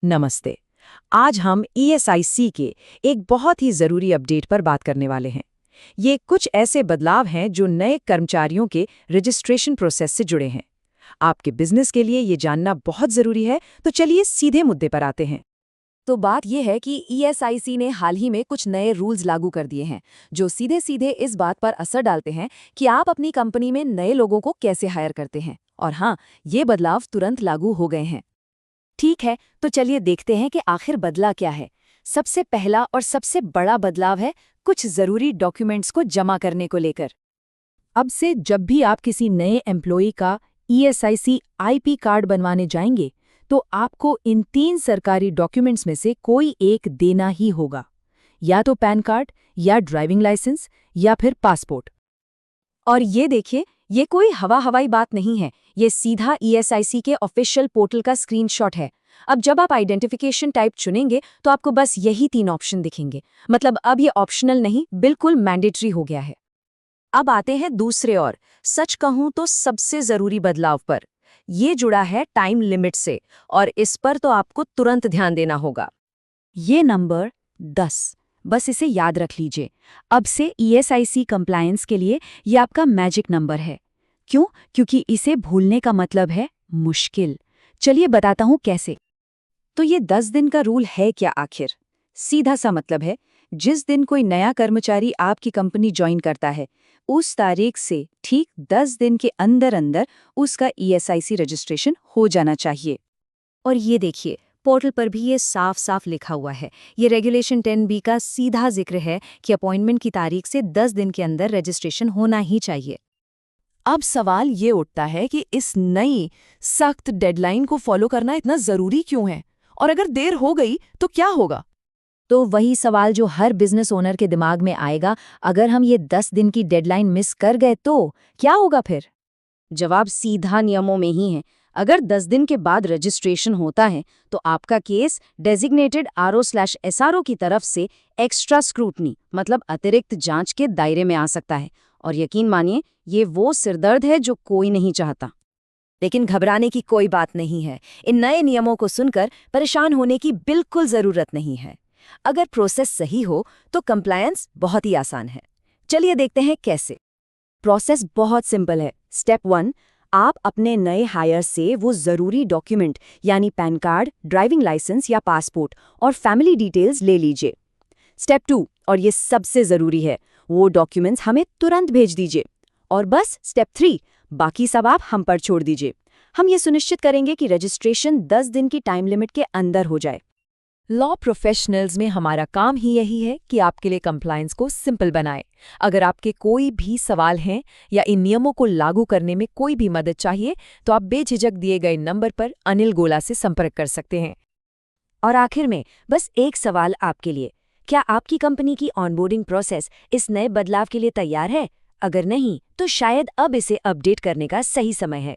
नमस्ते। आज हम ईएसआईसी के एक बहुत ही ज़रूरी अपडेट पर बात करने वाले हैं। ये कुछ ऐसे बदलाव हैं जो नए कर्मचारियों के रजिस्ट्रेशन प्रोसेस से जुड़े हैं। आपके बिजनेस के लिए ये जानना बहुत ज़रूरी है, तो चलिए सीधे मुद्दे पर आते हैं। तो बात यह है कि ईएसआईसी ने हाल ही में कुछ नए रूल्स लागू कर दिए हैं, जो सीधे सीधे इस बात पर असर डालते हैं कि आप अपनी कंपनी में नए लोगों को कैसे हायर करते हैं। और हाँ, ये बदलाव तुरंत लागू हो गए हैं। ठीक है, तो चलिए देखते हैं कि आखिर बदला क्या है। सबसे पहला और सबसे बड़ा बदलाव है कुछ ज़रूरी डॉक्यूमेंट्स को जमा करने को लेकर। अब से जब भी आप किसी नए एम्प्लॉई का ईएसआईसी आईपी कार्ड बनवाने जाएंगे, तो आपको इन 3 सरकारी डॉक्यूमेंट्स में से कोई एक देना ही होगा। या तो पैन कार्ड, या ड्राइविंग लाइसेंस, या फिर पासपोर्ट। और ये देखिए, ये कोई हवाई बात नहीं है, ये सीधा ईएसआईसी के ऑफिशियल पोर्टल का स्क्रीनशॉट है। अब जब आप आइडेंटिफिकेशन टाइप चुनेंगे तो आपको बस यही 3 ऑप्शन दिखेंगे। मतलब अब ये ऑप्शनल नहीं, बिल्कुल मैंडेटरी हो गया है। अब आते हैं दूसरे और सच कहूं तो सबसे जरूरी बदलाव पर। ये जुड़ा है टाइम लिमिट से, और इस पर तो आपको तुरंत ध्यान देना होगा। ये नंबर 10, बस इसे याद रख लीजिए। अब से ईएसआईसी कंप्लायंस के लिए ये आपका मैजिक नंबर है। क्यों? क्योंकि इसे भूलने का मतलब है मुश्किल। चलिए बताता हूं कैसे। तो ये 10 दिन का रूल है क्या आखिर? सीधा सा मतलब है, जिस दिन कोई नया कर्मचारी आपकी कंपनी ज्वाइन करता है, उस तारीख से ठीक 10 दिन के अंदर अंदर उसका ईएसआईसी रजिस्ट्रेशन हो जाना चाहिए। और ये देखिए, पोर्टल पर भी ये साफ साफ लिखा हुआ है। ये रेगुलेशन 10B का सीधा जिक्र है कि अपॉइंटमेंट की तारीख से 10 दिन के अंदर रजिस्ट्रेशन होना ही चाहिए। अब सवाल ये उठता है कि इस नई सख्त डेडलाइन को फॉलो करना इतना ज़रूरी क्यों है? और अगर देर हो गई तो क्या होगा? तो वही सवाल जो हर बिजनेस ओनर के दिमाग में आएगा, अगर हम ये 10 दिन की डेडलाइन मिस कर गए तो क्या होगा फिर? जवाब सीधा नियमों में ही है। अगर 10 दिन के बाद रजिस्ट्रेशन होता है तो आपका केस डेजिग्नेटेड आरओ/एसआरओ की तरफ से एक्स्ट्रा स्क्रूटनी मतलब अतिरिक्त जांच के दायरे में आ सकता है। और यकीन मानिए, ये वो सिरदर्द है जो कोई नहीं चाहता। लेकिन घबराने की कोई बात नहीं है। इन नए नियमों को सुनकर परेशान होने की बिल्कुल ज़रूरत नहीं है। अगर प्रोसेस सही हो तो कंप्लायंस बहुत ही आसान है। चलिए देखते हैं कैसे। प्रोसेस बहुत सिंपल है। स्टेप 1, आप अपने नए हायर से वो ज़रूरी डॉक्यूमेंट यानी पैन कार्ड, ड्राइविंग लाइसेंस या पासपोर्ट और फैमिली डिटेल्स ले लीजिए। स्टेप 2, और ये सबसे ज़रूरी है, वो डॉक्यूमेंट्स हमें तुरंत भेज दीजिए। और बस स्टेप 3, बाकी सब आप हम पर छोड़ दीजिए। हम ये सुनिश्चित करेंगे कि रजिस्ट्रेशन 10 दिन की टाइम लिमिट के अंदर हो जाए। लॉ प्रोफेशनल्स में हमारा काम ही यही है कि आपके लिए कंप्लायंस को सिंपल बनाएं। अगर आपके कोई भी सवाल हैं या इन नियमों को लागू करने में कोई भी मदद चाहिए, तो आप बेझिझक दिए गए नंबर पर अनिल गोला से संपर्क कर सकते हैं। और आखिर में बस एक सवाल आपके लिए, क्या आपकी कंपनी की ऑनबोर्डिंग प्रोसेस इस नए बदलाव के लिए तैयार है? अगर नहीं, तो शायद अब इसे अपडेट करने का सही समय है।